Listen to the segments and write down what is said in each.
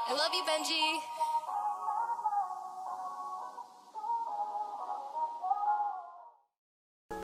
I love you, Benji.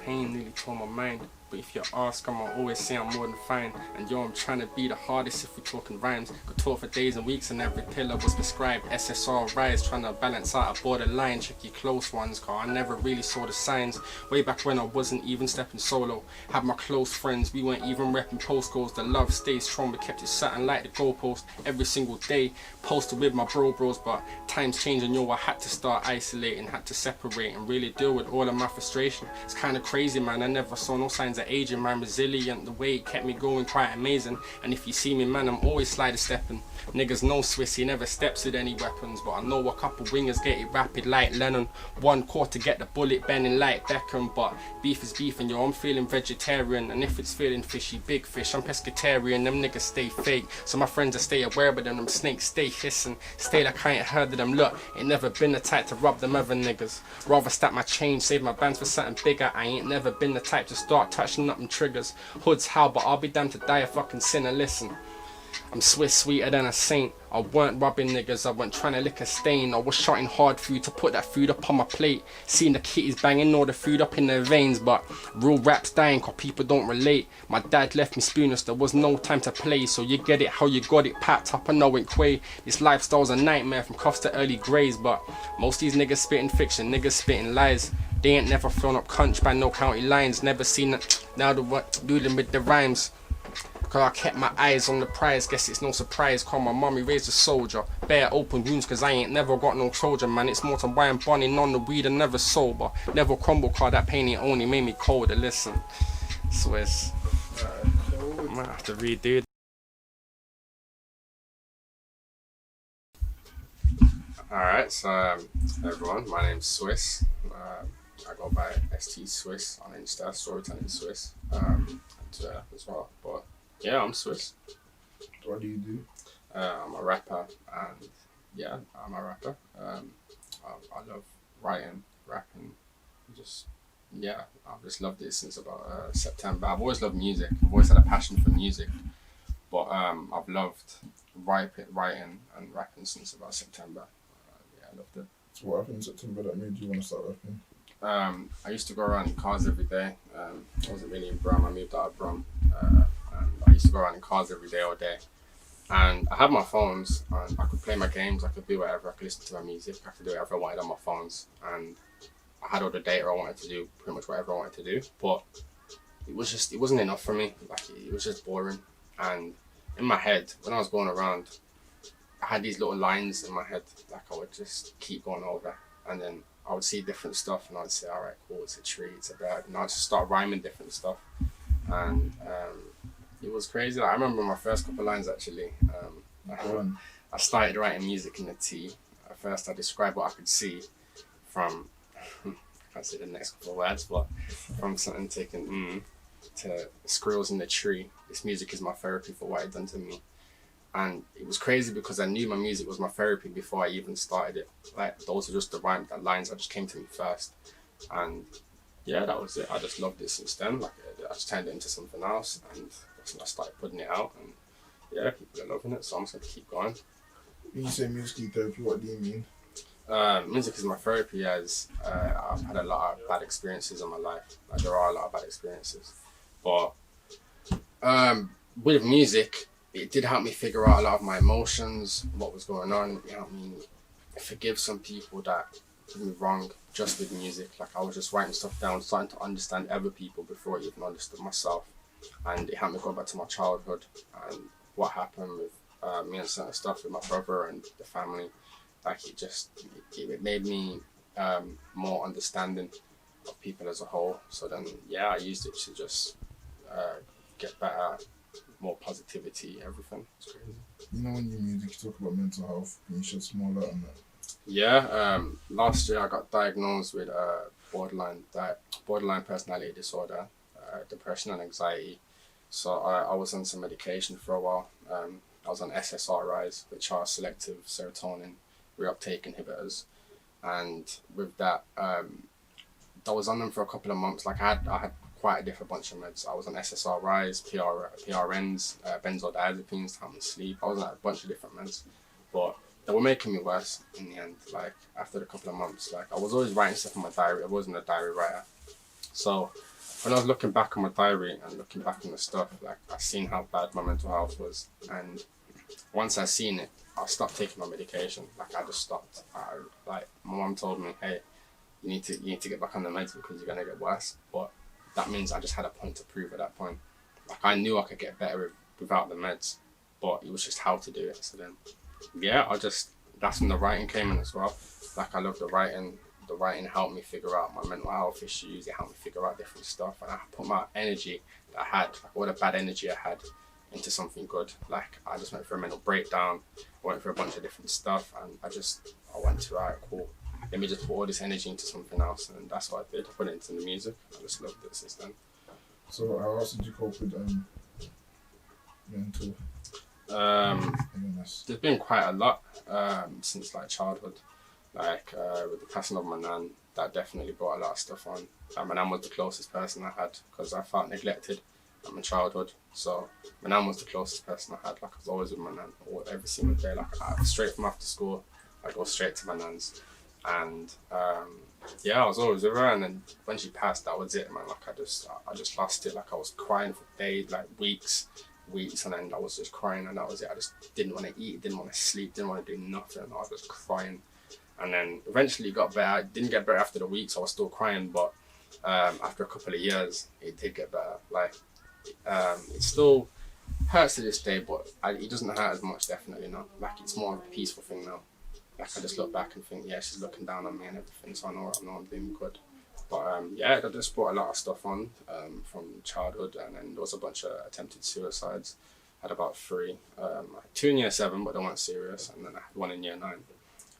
Pain nearly tore my mind, but if you ask, I'ma always say I'm more than fine. And yo, I'm trying to be the hardest if we're talking rhymes. Got taught for days and weeks and every pillar was prescribed. SSR rise, trying to balance out a borderline. Check your close ones, cause I never really saw the signs. Way back when I wasn't even stepping solo. Had my close friends, we weren't even repping postcodes. The love stayed strong, we kept it certain like the goalpost. Every single day, posted with my bros, but times changing, yo, I had to start isolating, had to separate and really deal with all of my frustration. It's kinda crazy, man, I never saw no signs of aging, man. Resilient, the way it kept me going, quite amazing. And if you see me, man, I'm always slider stepping. Niggas know Swiss, he never steps with any weapons, but I know a couple wingers get it rapid like Lennon. One core to get the bullet bending like Beckham, but beef is beef, and yo, I'm feeling vegetarian. And if it's feeling fishy, big fish, I'm pescatarian. Them niggas stay fake, so my friends I stay aware, but them snakes stay hissing. Stay like I ain't heard of them. Look, ain't never been the type to rob them other niggas. Rather stack my change, save my bands for something bigger. I ain't never been the type to start touching up them triggers. Hood's how, but I'll be damned to die a fucking sinner. Listen, I'm Swiss sweeter than a saint. I weren't robbing niggas, I weren't trying to lick a stain. I was shouting hard for you to put that food up on my plate. Seeing the kitties banging all the food up in their veins, but real rap's dying cause people don't relate. My dad left me spoonless, there was no time to play. So you get it how you got it, packed up and knowing quay. This lifestyle's a nightmare from cuffs to early greys, but most these niggas spitting fiction, niggas spitting lies. They ain't never thrown up conch by no county lines. Never seen it, now the what doing with the rhymes. Cause I kept my eyes on the prize, guess it's no surprise. Call my mommy raised a soldier, bare open wounds cause I ain't never got no Trojan, man. It's more to why I'm burning on the weed and never sober. Never crumble cause that pain it only made me colder. Listen, Swiss, I might have to redo. Alright, so everyone, my name's Swiss. I go by ST Swiss on Insta, storytelling Swiss, as well. But yeah, I'm Swiss. What do you do? I'm a rapper, and yeah, I'm a rapper. I love writing, rapping, just yeah, I've just loved it since about September. I've always loved music. I've always had a passion for music, but I've loved writing and rapping since about September. Yeah, I loved it. So what happened in September that made you want to start rapping? I used to go around in cars every day. I wasn't really in Brum. I moved out of Brum, and I used to go around in cars every day, all day. And I had my phones, and I could play my games. I could do whatever. I could listen to my music. I could do whatever I wanted on my phones, and I had all the data I wanted to do, pretty much whatever I wanted to do. But it wasn't enough for me. Like it was just boring. And in my head, when I was going around, I had these little lines in my head, like I would just keep going over, and then I would see different stuff and I'd say, all right, cool, it's a tree, it's a bird. And I'd just start rhyming different stuff. And it was crazy. Like, I remember my first couple of lines actually. I started writing music in the T. At first I described what I could see from, I can't say the next couple of words, but from something taken to squirrels in the tree. This music is my therapy for what it done to me. And it was crazy because I knew my music was my therapy before I even started it. Like those were just the lines that just came to me first. And yeah, that was it. I just loved it since then. Like I just turned it into something else, and I started putting it out. And yeah, people are loving it, so I'm just gonna keep going. When you say music therapy, what do you mean? Music is my therapy, as I've had a lot of bad experiences in my life. Like there are a lot of bad experiences, but with music, it did help me figure out a lot of my emotions, what was going on. It helped me forgive some people that did me wrong just with music. Like I was just writing stuff down, starting to understand other people before I even understood myself. And it helped me go back to my childhood and what happened with me and certain stuff with my brother and the family. Like it made me more understanding of people as a whole. So then, yeah, I used it to just get better, more positivity, everything. It's crazy. You know, when you music, you talk about mental health, can you shed some more light on that? Yeah, last year I got diagnosed with borderline personality disorder, depression and anxiety. So I was on some medication for a while. I was on SSRIs, which are selective serotonin reuptake inhibitors. And with that, I was on them for a couple of months. Like I had quite a different bunch of meds. I was on SSRIs, PRNs, benzodiazepines to help me sleep. I was on a bunch of different meds. but they were making me worse in the end. Like after a couple of months, like I was always writing stuff in my diary. I wasn't a diary writer, so when I was looking back on my diary and looking back on the stuff, like I seen how bad my mental health was, and once I seen it, I stopped taking my medication. Like I just stopped. Like my mom told me, hey, you need to get back on the meds because you're gonna get worse. But that means I just had a point to prove at that point. Like I knew I could get better without the meds, but it was just how to do it. So then, yeah, that's when the writing came in as well. Like I love the writing. The writing helped me figure out my mental health issues. It helped me figure out different stuff, and I put my energy that I had, like all the bad energy I had, into something good. Like I just went through a mental breakdown. I went through a bunch of different stuff, and I went to, right, cool, let me just put all this energy into something else, and that's what I did. I put it into the music. I just loved it since then. So how else did you cope with mental illness? There's been quite a lot since like childhood. Like with the passing of my nan, that definitely brought a lot of stuff on. My nan was the closest person I had because I felt neglected in my childhood. So my nan was the closest person I had. Like I was always with my nan every single day. Like straight from after school, I go straight to my nan's, and yeah, I was always with her. And then when she passed, that was it, man. Like I just lost it. Like I was crying for days, like weeks, and then I was just crying, and that was it. I just didn't want to eat, didn't want to sleep, didn't want to do nothing. I was just crying. And then eventually got better. I didn't get better after the week, so I was still crying. But after a couple of years, it did get better. Like it still hurts to this day, but it doesn't hurt as much. Definitely not. Like it's more of a peaceful thing now. Like I just look back and think, yeah, she's looking down on me and everything, so I know I'm doing good. But yeah, that just brought a lot of stuff on from childhood, and then there was a bunch of attempted suicides. I had about 3. I had 2 in year 7, but they weren't serious, and then I had 1 in year 9.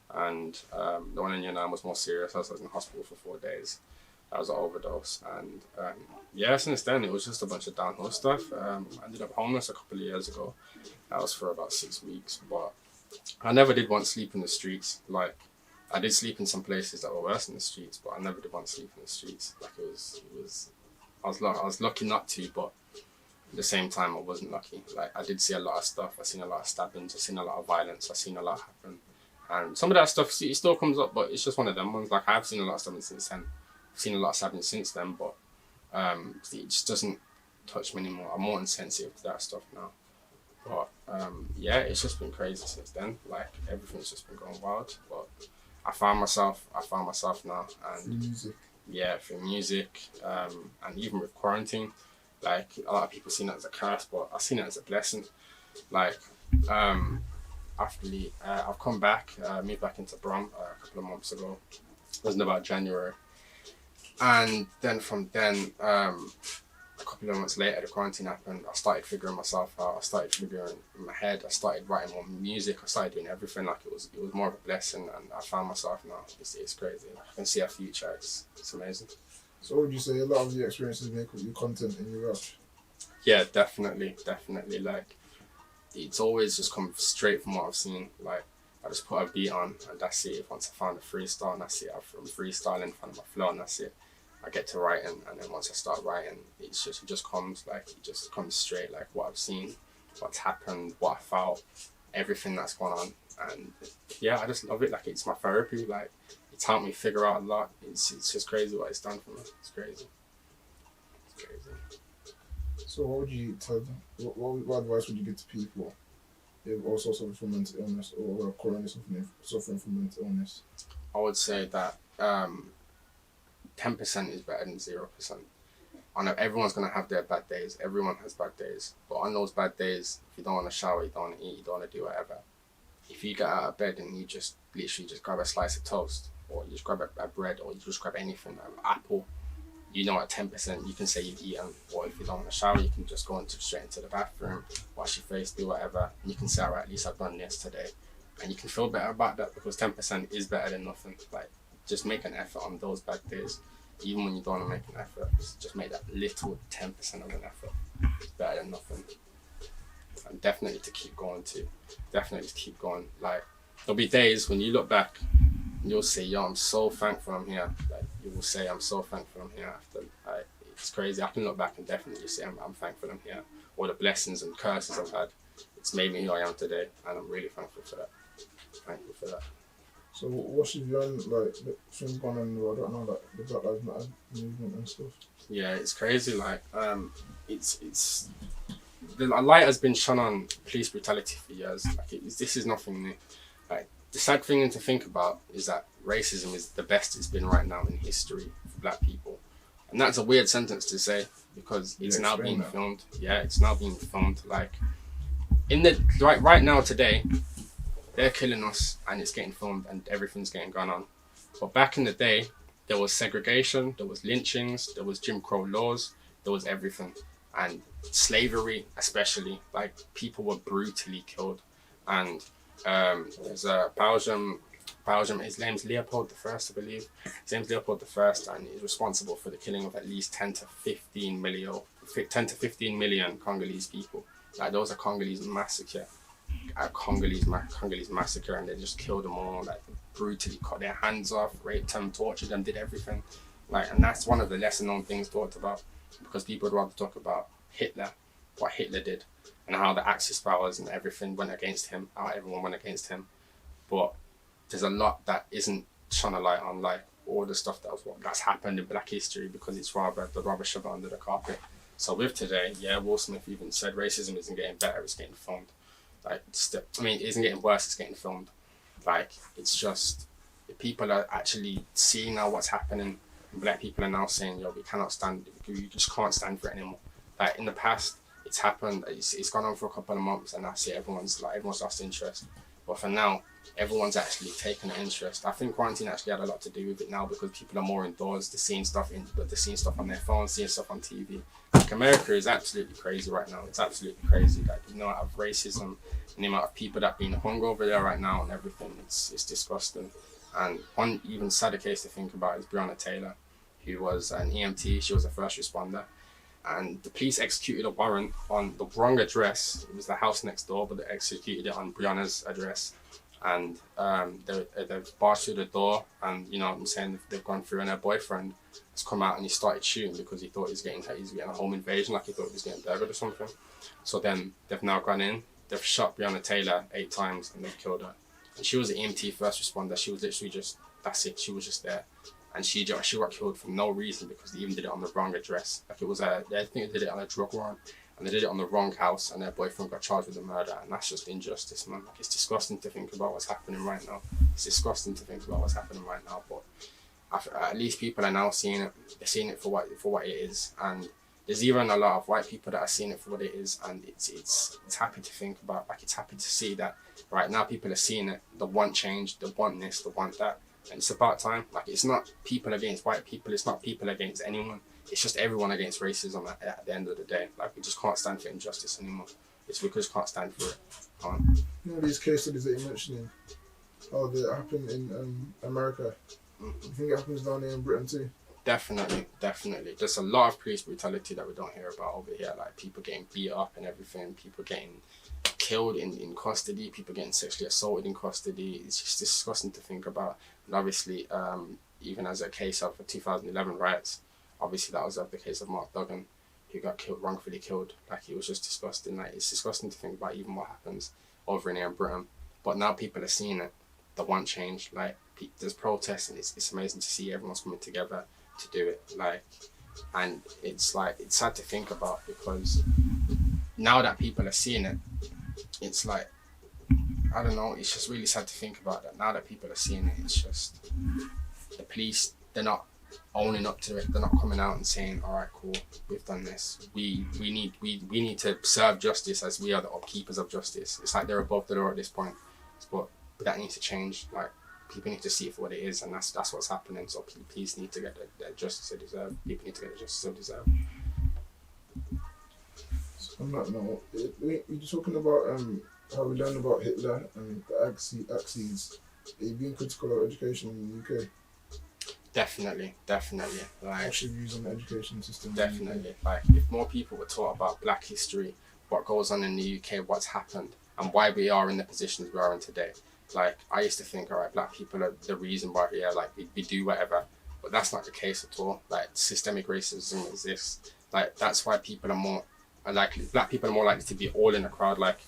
And the 1 in year 9 was more serious. I was in hospital for 4 days. That was an overdose. And yeah, since then it was just a bunch of downhill stuff. I ended up homeless a couple of years ago. That was for about 6 weeks. But I never did want to sleep in the streets. Like I did sleep in some places that were worse than the streets, but I never did want to sleep in the streets. Like I was lucky not to, but at the same time I wasn't lucky. Like I did see a lot of stuff. I seen a lot of stabbings. I seen a lot of violence. I seen a lot happen. And some of that stuff, it still comes up, but it's just one of them ones. Like, I've seen a lot of stabbing since then. I've seen a lot of stabbing since then, but it just doesn't touch me anymore. I'm more insensitive to that stuff now. But yeah, it's just been crazy since then. Like, everything's just been going wild. But I found myself now. And Through music. Yeah, through music. And even with quarantine, like, a lot of people seen it as a curse, but I've seen it as a blessing. Like, I've come back, moved back into Brum a couple of months ago. It was in about January. And then from then, a couple of months later, the quarantine happened. I started figuring myself out. I started figuring in my head. I started writing more music. I started doing everything. Like it was more of a blessing, and I found myself now. It's crazy. I can see a future. It's amazing. So what would you say a lot of your experiences make with your content in your rap? Yeah, definitely. Like, it's always just come straight from what I've seen. Like, I just put a beat on and that's it. Once I found a freestyle and that's it, I'm freestyling, find my flow and that's it. I get to writing, and then once I start writing, it just comes straight, like what I've seen, what's happened, what I felt, everything that's gone on. And yeah, I just love it. Like, it's my therapy. Like, it's helped me figure out a lot. It's just crazy what it's done for me. It's crazy. So what would you tell them? What advice would you give to people if also suffering from mental illness or are currently suffering from mental illness? I would say that 10% is better than 0%. I know everyone's going to have their bad days. Everyone has bad days. But on those bad days, if you don't want to shower, you don't want to eat, you don't want to do whatever, if you get out of bed and you just literally just grab a slice of toast, or you just grab a bread, or you just grab anything, an apple, you know at 10% you can say you've eaten. Or if you don't want to shower, you can just go straight into the bathroom, wash your face, do whatever, and you can say, alright, at least I've done this today. And you can feel better about that, because 10% is better than nothing. Like, just make an effort on those bad days. Even when you don't want to make an effort, just make that little 10% of an effort. It's better than nothing. And definitely to keep going too. Definitely to keep going. Like, there'll be days when you look back and you'll say, yo, I'm so thankful I'm here. Like, you will say, I'm so thankful I'm here after. Like, it's crazy. I can look back and definitely say, I'm thankful I'm here. All the blessings and curses I've had, it's made me who I am today, and I'm really thankful for that. Thank you for that. So what's your view on like the things going on in the world right now, like the Black Lives Matter movement and stuff? Yeah, it's crazy. Like, it's the light has been shone on police brutality for years. Like, this is nothing new. Like, the sad thing to think about is that racism is the best it's been right now in history for black people, and that's a weird sentence to say because it's now being filmed. Yeah, it's now being filmed. Like, in the right now today, they're killing us and it's getting filmed and everything's getting gone on. But back in the day, there was segregation, there was lynchings, there was Jim Crow laws, there was everything. And slavery especially, like people were brutally killed. And there's a Belgium, his name's Leopold I, I believe. His name's Leopold I, and he's responsible for the killing of at least 10 to 15 million Congolese people. Like, there was a Congolese massacre. Congolese massacre, and they just killed them all, like brutally cut their hands off, raped them, tortured them, did everything. Like, and that's one of the lesser known things talked about because people would rather talk about Hitler, what Hitler did, and how the Axis powers and everything went against him, how everyone went against him. But there's a lot that isn't shone a light on, like all the stuff that's happened in black history, because they'd rather shove it under the carpet. So with today, yeah, Will Smith even said racism isn't getting better, it's getting filmed. Like, it isn't getting worse, it's getting filmed. Like, it's just, people are actually seeing now what's happening, and black people are now saying, yo, we cannot stand, you just can't stand for it anymore. Like, in the past, it's happened, it's gone on for a couple of months, and that's it, everyone's lost interest. But for now, everyone's actually taken an interest. I think quarantine actually had a lot to do with it now, because people are more indoors, they're seeing stuff on their phone, seeing stuff on TV. Like, America is absolutely crazy right now. It's absolutely crazy. Like, the amount of racism and the amount of people that are being hung over there right now and everything, it's disgusting. And one even sadder case to think about is Breonna Taylor, who was an EMT. She was a first responder. And the police executed a warrant on the wrong address. It was the house next door, but they executed it on Breonna's address. And they've barged through the door, and you know what I'm saying, they've gone through, and her boyfriend has come out and he started shooting because he thought he was getting a home invasion, like he thought he was getting burgled or something. So then they've now gone in, they've shot Breonna Taylor 8 times and they've killed her. And she was an EMT first responder. She was literally just, that's it, she was just there. And she got killed for no reason because they even did it on the wrong address. Like, it was I think they did it on a drug warrant, and they did it on the wrong house, and their boyfriend got charged with the murder. And that's just injustice, man. Like, it's disgusting to think about what's happening right now. It's disgusting to think about what's happening right now. But at least people are now seeing it. They're seeing it for what it is. And there's even a lot of white people that are seeing it for what it is. And it's happy to think about. Like, it's happy to see that right now people are seeing it. They want change. They want this. They want that. And it's about time. Like, it's not people against white people. It's not people against anyone. It's just everyone against racism at the end of the day. Like, we just can't stand for injustice anymore. We just can't stand for it. You know, these case studies that you're mentioning, how they happen in America. Do you think it happens down here in Britain too? Definitely. There's a lot of police brutality that we don't hear about over here. Like, people getting beat up and everything. People getting killed in custody. People getting sexually assaulted in custody. It's just disgusting to think about. And obviously, even as a case of the 2011 riots, obviously that was the case of Mark Duggan, who got wrongfully killed. Like, it was just disgusting. Like, it's disgusting to think about even what happens over in here in Britain. But now people are seeing it. They want change. Like, there's protests, and it's amazing to see everyone's coming together to do it. Like, and it's sad to think about, because now that people are seeing it, it's like, I don't know, it's just really sad to think about that. Now that people are seeing it, it's just, the police, they're not owning up to it. They're not coming out and saying, all right, cool, we've done this. We need to serve justice as we are the upkeepers of justice. It's like they're above the law at this point. But that needs to change. Like, people need to see it for what it is, and that's what's happening. So police need to get the justice they deserve. People need to get the justice they deserve. So on that note, we're talking about how we learned about Hitler and the Axis. Are you being critical of education in the UK? Definitely. Like, What's your views on the education system? Definitely. Like, if more people were taught about black history, what goes on in the UK, what's happened, and why we are in the positions we are in today. Like, I used to think, all right, black people are the reason why we are, like, we do whatever. But that's not the case at all. Like, systemic racism exists. Like, that's why black people are more likely to be all in a crowd. Like,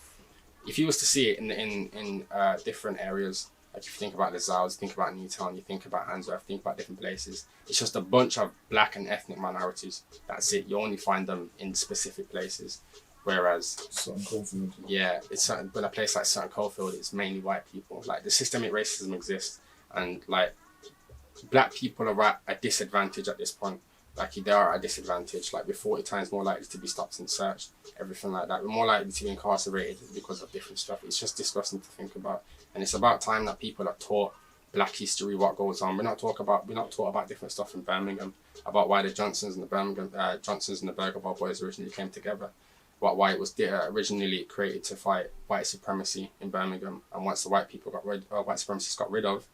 if you was to see it in different areas, like if you think about the Zouds, think about Newtown, you think about Handsworth, think about different places, it's just a bunch of black and ethnic minorities. That's it. You only find them in specific places. Whereas Sutton Coldfield. Yeah, it's certain, but a place like Sutton Coldfield, it's mainly white people. Like the systemic racism exists, and like black people are at a disadvantage at this point. Like they are at a disadvantage. Like we're 40 times more likely to be stopped and searched, everything like that. We're more likely to be incarcerated because of different stuff. It's just disgusting to think about, and it's about time that people are taught black history, what goes on. We're not taught about different stuff in Birmingham, about why the Johnsons and the Burger Bar Boys originally came together. Why it was originally created to fight white supremacy in Birmingham, and once the white supremacists got rid of,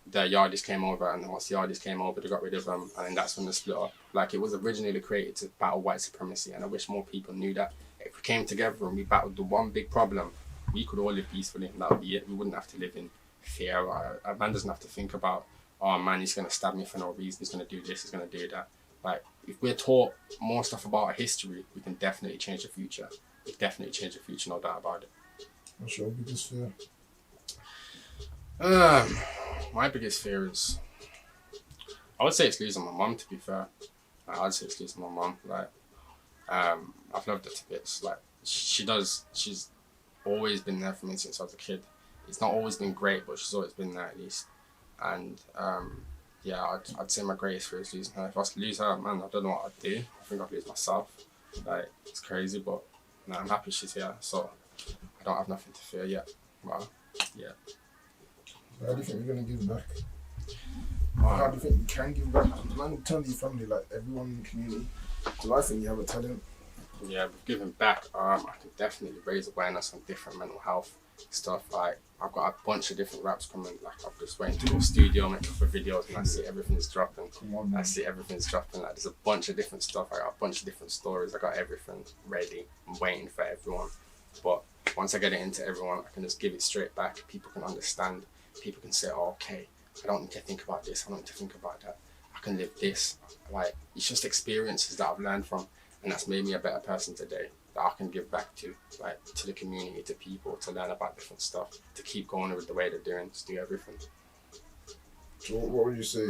the Yardies came over, and once the Yardies came over, they got rid of them, and then that's when they split up. Like it was originally created to battle white supremacy, and I wish more people knew that. If we came together and we battled the one big problem, we could all live peacefully, and that would be it. We wouldn't have to live in fear. A man doesn't have to think about, oh man, he's gonna stab me for no reason, he's gonna do this, he's gonna do that. Like, if we're taught more stuff about our history, we can definitely change the future. We can definitely change the future, no doubt about it. What's your biggest fear? My biggest fear is, I would say it's losing my mum, to be fair. I'd say it's losing my mum. Like, I've loved her to bits. Like, she's always been there for me since I was a kid. It's not always been great, but she's always been there at least. And, yeah, I'd say my greatest fear is losing her. If I was to lose her, man, I don't know what I'd do. I think I'd lose myself. Like, it's crazy, but no, I'm happy she's here, so I don't have nothing to fear yet. Well, yeah. How do you think you're going to give back? How do you think you can give back? Man, tell your family, like everyone in the community. So I think you have a talent. Yeah, with giving back, I can definitely raise awareness on different mental health stuff. Like, I've got a bunch of different raps coming. Like, I'm just waiting to go studio, make a couple of videos, and I see everything's dropping. Everything's dropping. Like, there's a bunch of different stuff. I got a bunch of different stories. I got everything ready. I'm waiting for everyone. But once I get it into everyone, I can just give it straight back. People can understand. People can say, oh, okay, I don't need to think about this. I don't need to think about that. I can live this. Like, it's just experiences that I've learned from, and that's made me a better person today, that I can give back to, like, to the community, to people, to learn about different stuff, to keep going with the way they're doing, just do everything. So what would you say,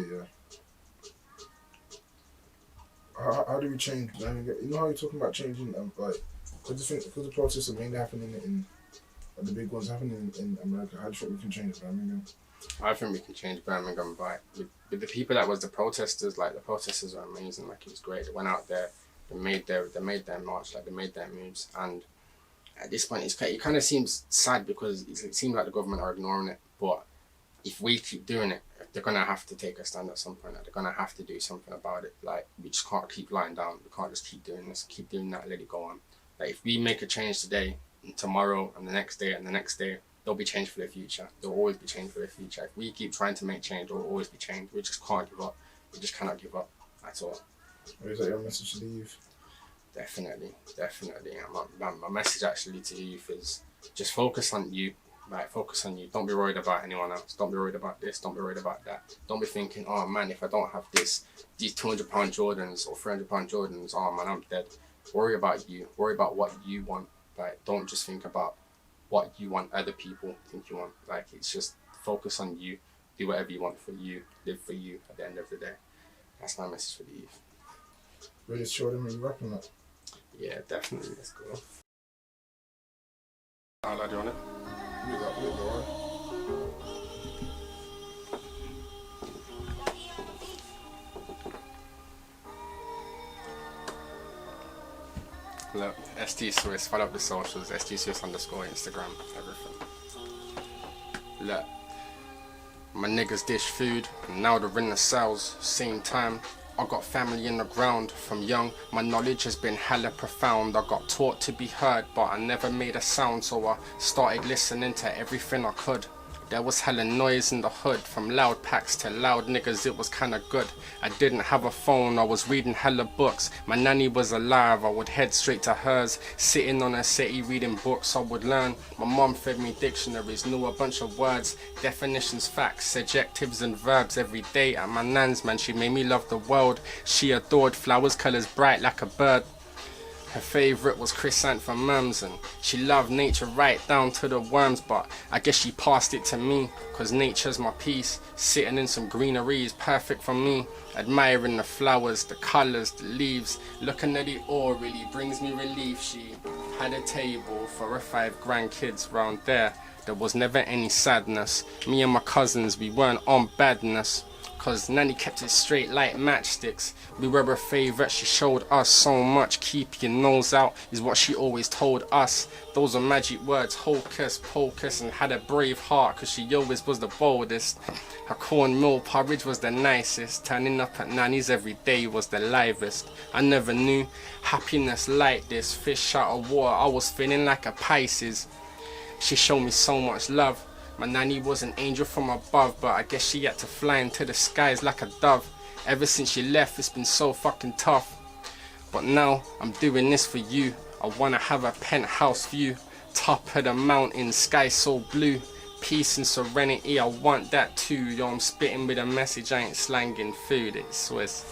how do we change? You know how you're talking about changing, like, because the protests are mainly happening in the big ones happening in America, how do you think we can change Birmingham? I think we can change Birmingham by, with the people that was the protesters. Like, the protesters are amazing. Like, it was great. They went out there, they made their march, like, they made their moves. And at this point, it kind of seems sad because it seems like the government are ignoring it. But if we keep doing it, they're going to have to take a stand at some point. Like, they're going to have to do something about it. Like, we just can't keep lying down. We can't just keep doing this, keep doing that, let it go on. Like, if we make a change today, and tomorrow, and the next day, and the next day, there'll be change for the future. There'll always be change for the future. If we keep trying to make change, there'll always be change. We just can't give up. We just cannot give up at all. Or is that your message to the youth? Definitely. My message actually to the youth is just focus on you. Like, focus on you. Don't be worried about anyone else. Don't be worried about this. Don't be worried about that. Don't be thinking, oh man, if I don't have these £200 Jordans or £300 Jordans, oh man, I'm dead. Worry about you. Worry about what you want. Like, don't just think about what you want other people think you want. Like, it's just focus on you. Do whatever you want for you. Live for you at the end of the day. That's my message for the youth. Really show them when you're rapping that. Yeah, definitely. Let's go. How loud do you want it? You got it, alright. Look, ST Swiss, follow up the socials, ST Swiss _ Instagram, everything. Look, my niggas dish food, and now they're in the cells, same time. I got family in the ground from young, my knowledge has been hella profound. I got taught to be heard, but I never made a sound, so I started listening to everything I could. There was hella noise in the hood, from loud packs to loud niggas, it was kinda good. I didn't have a phone, I was reading hella books. My nanny was alive, I would head straight to hers. Sitting on a settee reading books, I would learn. My mom fed me dictionaries, knew a bunch of words, definitions, facts, adjectives and verbs every day. At my nan's, man, she made me love the world. She adored flowers, colours bright like a bird. Her favourite was chrysanthemums, and she loved nature right down to the worms, but I guess she passed it to me, cause nature's my peace. Sitting in some greenery is perfect for me. Admiring the flowers, the colours, the leaves, looking at it all really brings me relief. She had a table for her 5 grandkids round there. There was never any sadness. Me and my cousins, we weren't on badness, cause Nanny kept it straight like matchsticks. We were her favourite, she showed us so much. Keep your nose out is what she always told us. Those are magic words, hocus pocus, and had a brave heart, cause she always was the boldest. Her cornmeal porridge was the nicest. Turning up at Nanny's every day was the livest. I never knew happiness like this. Fish out of water, I was feeling like a Pisces. She showed me so much love. My nanny was an angel from above, but I guess she had to fly into the skies like a dove. Ever since she left, it's been so fucking tough. But now, I'm doing this for you. I wanna have a penthouse view. Top of the mountain, sky so blue. Peace and serenity, I want that too. Yo, I'm spitting with a message, I ain't slanging food, it's Swiss.